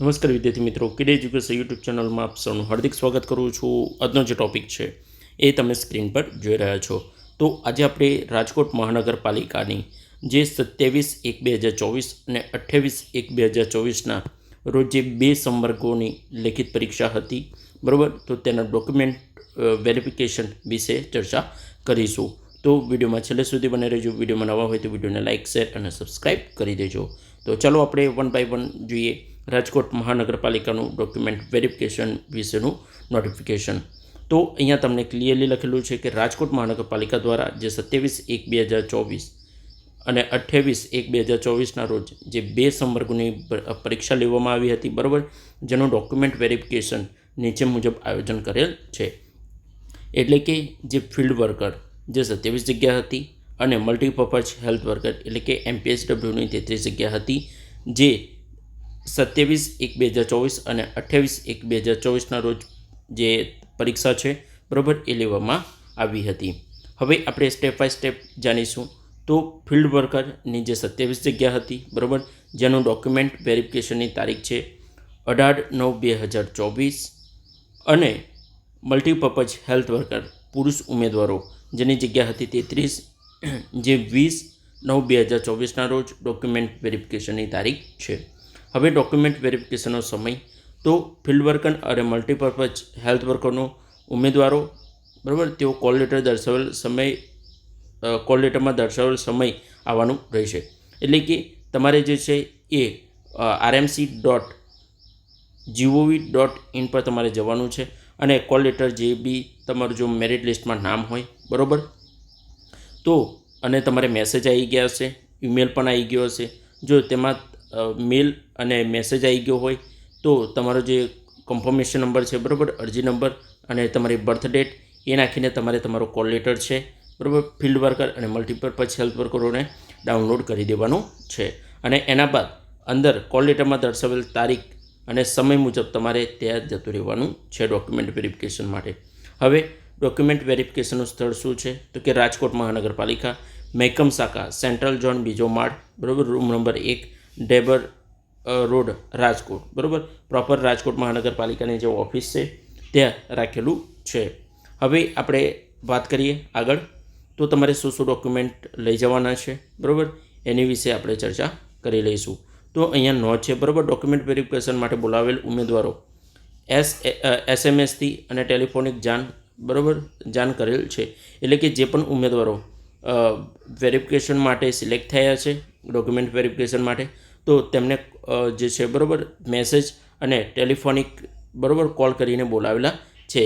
નમસ્કાર વિદ્યાર્થી મિત્રો, કિડ એજ્યુકેશન યુટ્યુબ ચેનલમાં આપ સૌનું હાર્દિક સ્વાગત કરું છું. આજનો જે ટૉપિક છે એ તમે સ્ક્રીન પર જોઈ રહ્યા છો. તો આજે આપણે રાજકોટ મહાનગરપાલિકાની જે 27/1/2024 અને 28/1/2024ના રોજ જે 2 સંવર્ગોની લેખિત પરીક્ષા હતી, બરાબર, તો તેના ડોક્યુમેન્ટ વેરિફિકેશન વિશે ચર્ચા કરીશું. તો વિડીયોમાં છેલ્લે સુધી બને રહેજો. વિડીયોમાં નવા હોય તો વિડીયોને લાઇક, શેર અને સબસ્ક્રાઈબ કરી દેજો. તો ચાલો આપણે વન બાય વન જોઈએ રાજકોટ મહાનગરપાલિકાનું ડોક્યુમેન્ટ વેરિફિકેશન વિશેનું નોટિફિકેશન. તો અહીંયા તમને ક્લિયરલી લખેલું છે કે રાજકોટ મહાનગરપાલિકા દ્વારા જે 27/1/2024 અને 28/1/2024ના રોજ જે 2 સંવર્ગોની પરીક્ષા લેવામાં આવી હતી, બરાબર, જેનું ડોક્યુમેન્ટ વેરિફિકેશન નીચે મુજબ આયોજન કરેલ છે. એટલે કે જે ફિલ્ડ વર્કર જે 27 જગ્યા હતી અને મલ્ટીપર્પઝ હેલ્થ વર્કર એટલે કે MPHWની 33 જગ્યા હતી, જે 27/1/2024 અને 28/1/2024ના રોજ જે પરીક્ષા છે, બરાબર, એ લેવામાં આવી હતી. હવે આપણે સ્ટેપ બાય સ્ટેપ જાણીશું. તો ફિલ્ડ વર્કરની જે 27 જગ્યા હતી, બરાબર, જેનું ડોક્યુમેન્ટ વેરિફિકેશનની તારીખ છે 18/9/2024 અને મલ્ટીપર્પઝ હેલ્થ વર્કર પુરુષ ઉમેદવારો જેની જગ્યા હતી 33, જે 20/9/2024ના રોજ ડોક્યુમેન્ટ વેરિફિકેશનની તારીખ છે. હવે ડોક્યુમેન્ટ વેરિફિકેશનનો સમય, તો ફિલ્ડ વર્કર અને મલ્ટીપર્પઝ હેલ્થ વર્કરનો ઉમેદવારો, બરાબર, તેઓ કોલ લેટર દર્શાવેલ સમય કોલ લેટરમાં દર્શાવેલ સમય આવવાનું રહેશે. એટલે કે તમારે જે છે એ rmc.gov.in પર તમારે જવાનું છે અને કોલ લેટર જે બી તમારું જો મેરિટ લિસ્ટમાં નામ હોય, બરાબર, તો અને તમારે મેસેજ આવી ગયા હશે, ઈમેલ પણ આવી ગયો હશે. જો તેમાં મેલ અને મેસેજ આવી ગયો હોય તો તમારો જે કન્ફર્મેશન નંબર છે, બરાબર, અરજી નંબર અને તમારી બર્થ ડેટ એ નાખીને તમારે તમારો કોલ લેટર છે, બરાબર, ફિલ્ડ વર્કર અને મલ્ટીપર્પઝ હેલ્થ વર્કરોને ડાઉનલોડ કરી દેવાનું છે. અને એના બાદ અંદર કોલ લેટરમાં દર્શાવેલ તારીખ અને સમય મુજબ તમારે ત્યાં જતું રહેવાનું છે ડોક્યુમેન્ટ વેરિફિકેશન માટે. હવે ડોક્યુમેન્ટ વેરિફિકેશનનું સ્થળ શું છે? તો કે રાજકોટ મહાનગરપાલિકા, મહેકમ શાખા, સેન્ટ્રલ ઝોન, બીજો માળ, બરાબર, રૂમ નંબર 1, ડેબર રોડ, રાજકોટ, બરાબર, પ્રોપર રાજકોટ મહાનગરપાલિકાની જે ઓફિસ છે ત્યાં રાખેલું છે. હવે આપણે વાત કરીએ આગળ, તો તમારે શું શું ડોક્યુમેન્ટ લઈ જવાના છે, બરાબર, એની વિશે આપણે ચર્ચા કરી લઈશું. તો અહીંયા નોંધ છે, બરાબર, ડોક્યુમેન્ટ વેરિફિકેશન માટે બોલાવેલ ઉમેદવારો SMS થી અને ટેલિફોનિક બરાબર જાણ કરેલ છે. એટલે કે જે પણ ઉમેદવારો વેરિફિકેશન માટે સિલેક્ટ થયા છે ડોક્યુમેન્ટ વેરિફિકેશન માટે, તો તેમને જે છે, બરાબર, મેસેજ અને ટેલિફોનિક, બરાબર, કોલ કરીને બોલાવેલા છે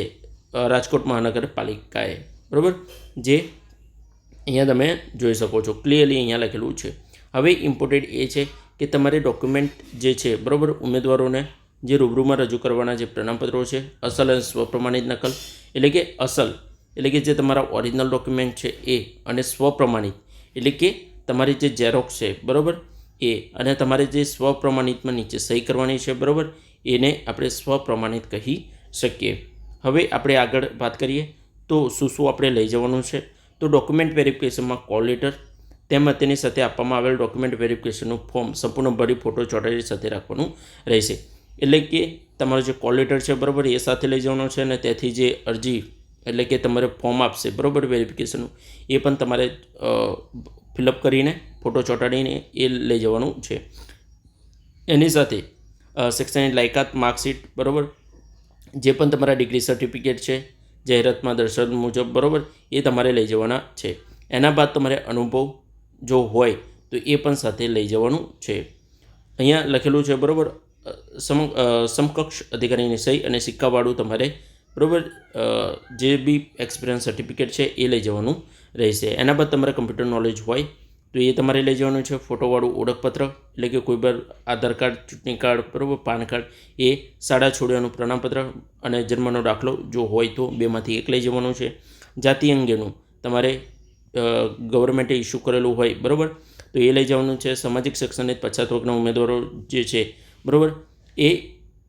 રાજકોટ મહાનગરપાલિકાએ, બરાબર, જે અહીંયા તમે જોઈ શકો છો ક્લિયરલી અહીંયા લખેલું છે. હવે ઇમ્પોર્ટન્ટ એ છે કે તમારે ડોક્યુમેન્ટ જે છે, બરાબર, ઉમેદવારોને જે રૂબરૂમાં રજૂ કરવાના જે પ્રમાણપત્રો છે, અસલ અને સ્વપ્રમાણિત નકલ, એટલે કે અસલ એટલે કે જે તમારા ઓરિજિનલ ડોક્યુમેન્ટ છે એ, અને સ્વપ્રમાણિત એટલે કે તમારી જે ઝેરોક્સ છે, બરાબર, એ, અને તમારે જે સ્વપ્રમાણિતમાં નીચે સહી કરવાની છે, બરાબર, એને આપણે સ્વપ્રમાણિત કહી શકીએ. હવે આપણે આગળ વાત કરીએ તો શું શું આપણે લઈ જવાનું છે. તો ડોક્યુમેન્ટ વેરિફિકેશનમાં કોલ લેટર તેમજ તેની સાથે આપવામાં આવેલ ડોક્યુમેન્ટ વેરિફિકેશનનું ફોર્મ સંપૂર્ણ ભરી ફોટો ચોંટાડી સાથે રાખવાનું રહેશે. એટલે કે તમારો જે કોલ લેટર છે, બરાબર, એ સાથે લઈ જવાનો છે અને તેથી જે અરજી એટલે કે તમારે ફોર્મ આપશે, બરાબર, વેરિફિકેશનનું, એ પણ તમારે ફિલઅપ કરીને ફોટો ચોંટાડીને એ લઈ જવાનું છે. એની સાથે શૈક્ષણિક લાયકાત, માર્કશીટ, બરાબર, જે પણ તમારા ડિગ્રી સર્ટિફિકેટ છે જાહેરાતમાં દર્શાવેલ મુજબ, બરાબર, એ તમારે લઈ જવાના છે. એના બાદ તમારે અનુભવ જો હોય તો એ પણ સાથે લઈ જવાનું છે. અહીંયા લખેલું છે, બરાબર, સમકક્ષ અધિકારીની સહી અને સિક્કાવાળું તમારે, બરાબર, જે બી એક્સપિરિયન્સ સર્ટિફિકેટ છે એ લઈ જવાનું રહેશે. એના બાદ તમારે કમ્પ્યુટર નોલેજ હોય તો એ તમારે લઈ જવાનું છે. ફોટોવાળું ઓળખપત્ર એટલે કે કોઈ પણ આધાર કાર્ડ, ચૂંટણી કાર્ડ, બરાબર, પાન કાર્ડ, એ શાળા છોડ્યાનું પ્રમાણપત્ર અને જન્મનો દાખલો જો હોય તો બેમાંથી એક લઈ જવાનું છે. જાતિ અંગેનું તમારે ગવર્મેન્ટે ઇસ્યુ કરેલું હોય, બરાબર, તો એ લઈ જવાનું છે. સામાજિક શૈક્ષણિક પછાત વર્ગના ઉમેદવારો જે છે, બરાબર, એ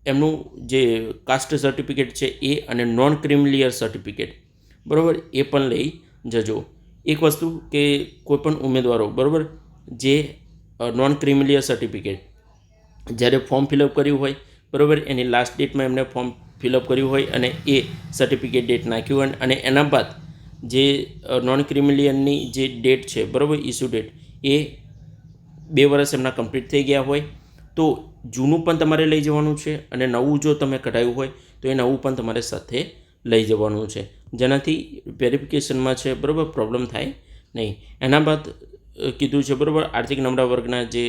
એમનું જે કાસ્ટ સર્ટિફિકેટ છે એ અને નોન ક્રિમિલિયર સર્ટિફિકેટ, બરાબર, એ પણ લઈ જજો. એક વસ્તુ કે કોઈપણ ઉમેદવારો, બરાબર, જે નોન ક્રિમિલિયર સર્ટિફિકેટ જ્યારે ફોર્મ ફિલઅપ કર્યું હોય બરાબર, એની લાસ્ટ ડેટમાં એમને ફોર્મ ફિલઅપ કર્યું હોય અને એ સર્ટિફિકેટ ડેટ નાખ્યું હોય અને એના બાદ જે નોન ક્રિમિલિયનની જે ડેટ છે બરાબર, ઇસ્યુ ડેટ, એ 2 વર્ષ એમના કમ્પ્લીટ થઈ ગયા હોય તો જૂનું પણ તમારે લઈ જવાનું છે અને નવું જો તમે કઢાવ્યું હોય તો એ નવું પણ તમારે સાથે લઈ જવાનું છે, જેનાથી વેરિફિકેશનમાં છે બરાબર પ્રોબ્લેમ થાય નહીં. એના બાદ કીધું છે બરાબર, આર્થિક નબળા વર્ગના જે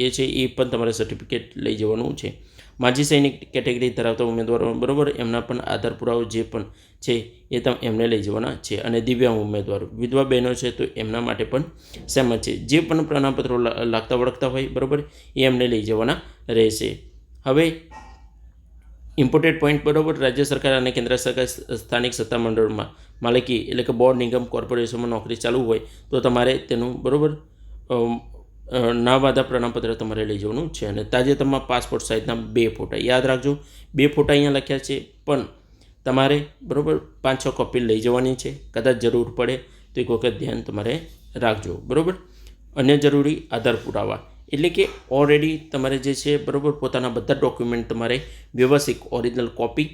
એ છે એ પણ તમારે સર્ટિફિકેટ લઈ જવાનું છે. માજી સૈનિક કેટેગરી ધરાવતા ઉમેદવારો બરાબર, એમના પણ આધાર પુરાવો જે પણ છે એ એમને લઈ જવાના છે. અને દિવ્યાંગ ઉમેદવારો, વિધવા બહેનો છે તો એમના માટે પણ સેમ જ છે. જે પણ પ્રમાણપત્રો લાગતા વળગતા હોય બરાબર, એ એમને લઈ જવાના રહેશે. હવે ઇમ્પોર્ટેન્ટ પોઈન્ટ બરાબર, રાજ્ય સરકાર અને કેન્દ્ર સરકાર સ્થાનિક સત્તામંડળમાં માલિકી એટલે કે બોર્ડ, નિગમ, કોર્પોરેશનમાં નોકરી ચાલુ હોય તો તમારે તેનું બરાબર ના વાદા પ્રમાણપત્ર તમારે લઈ જવાનું છે. અને તાજેતરમાં પાસપોર્ટ સાઇઝના 2 ફોટા, યાદ રાખજો 2 ફોટા અહીંયા લખ્યા છે પણ તમારે બરાબર 5-6 કોપી લઈ જવાની છે. કદાચ જરૂર પડે તો એક વખત ધ્યાન તમારે રાખજો બરાબર. અન્ય જરૂરી આધાર પુરાવા એટલે કે ઓલરેડી તમારે જે છે બરાબર પોતાના બધા ડોક્યુમેન્ટ તમારે વ્યવસ્થિત ઓરિજિનલ કોપી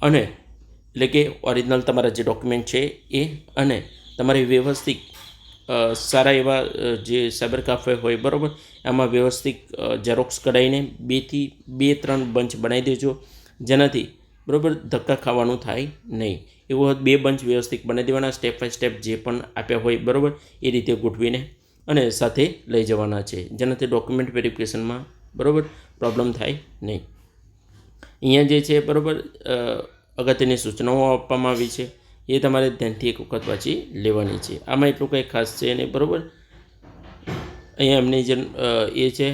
અને એટલે કે ઓરિજિનલ તમારા જે ડોક્યુમેન્ટ છે એ, અને તમારે વ્યવસ્થિત સારા એવા જે સાયબર કાફે હોય બરાબર, એમાં વ્યવસ્થિત ઝેરોક્સ કઢાવીને 2-3 બંચ બનાવી દેજો, જેનાથી બરાબર ધક્કા ખાવાનું થાય નહીં. એવું 2 બંચ વ્યવસ્થિત બનાવી દેવાના, સ્ટેપ બાય સ્ટેપ જે પણ આપ્યા હોય બરાબર એ રીતે ગોઠવીને અને સાથે લઈ જવાના છે, જેનાથી ડોક્યુમેન્ટ વેરિફિકેશનમાં બરાબર પ્રોબ્લેમ થાય નહીં. અહીંયા જે છે બરાબર અગત્યની સૂચનાઓ આપવામાં આવી છે, એ તમારે ધ્યાનથી એક વખત વાંચી લેવાની છે. આમાં એટલું કંઈ ખાસ છે નહીં બરાબર. અહીંયા એમની જે એ છે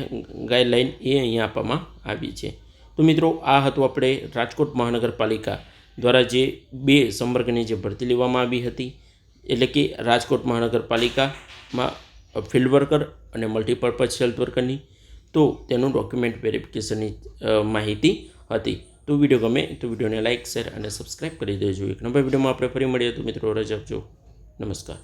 ગાઈડલાઈન એ અહીંયા આપવામાં આવી છે. તો મિત્રો, આ હતું આપણે રાજકોટ મહાનગરપાલિકા દ્વારા જે 2 સંવર્ગની જે ભરતી લેવામાં આવી હતી, એટલે કે રાજકોટ મહાનગરપાલિકામાં ફિલ્ડ વર્કર અને મલ્ટીપર્પઝ હેલ્થ વર્કરની, તો તેનું ડોક્યુમેન્ટ વેરિફિકેશનની માહિતી હતી. તો વિડીયો ગમે તો વિડીયોને લાઇક, શેર અને સબસ્ક્રાઈબ કરી દેજો. એક નવા વિડીયોમાં આપણે ફરી મળીએ તો મિત્રો રજા આપજો. નમસ્કાર.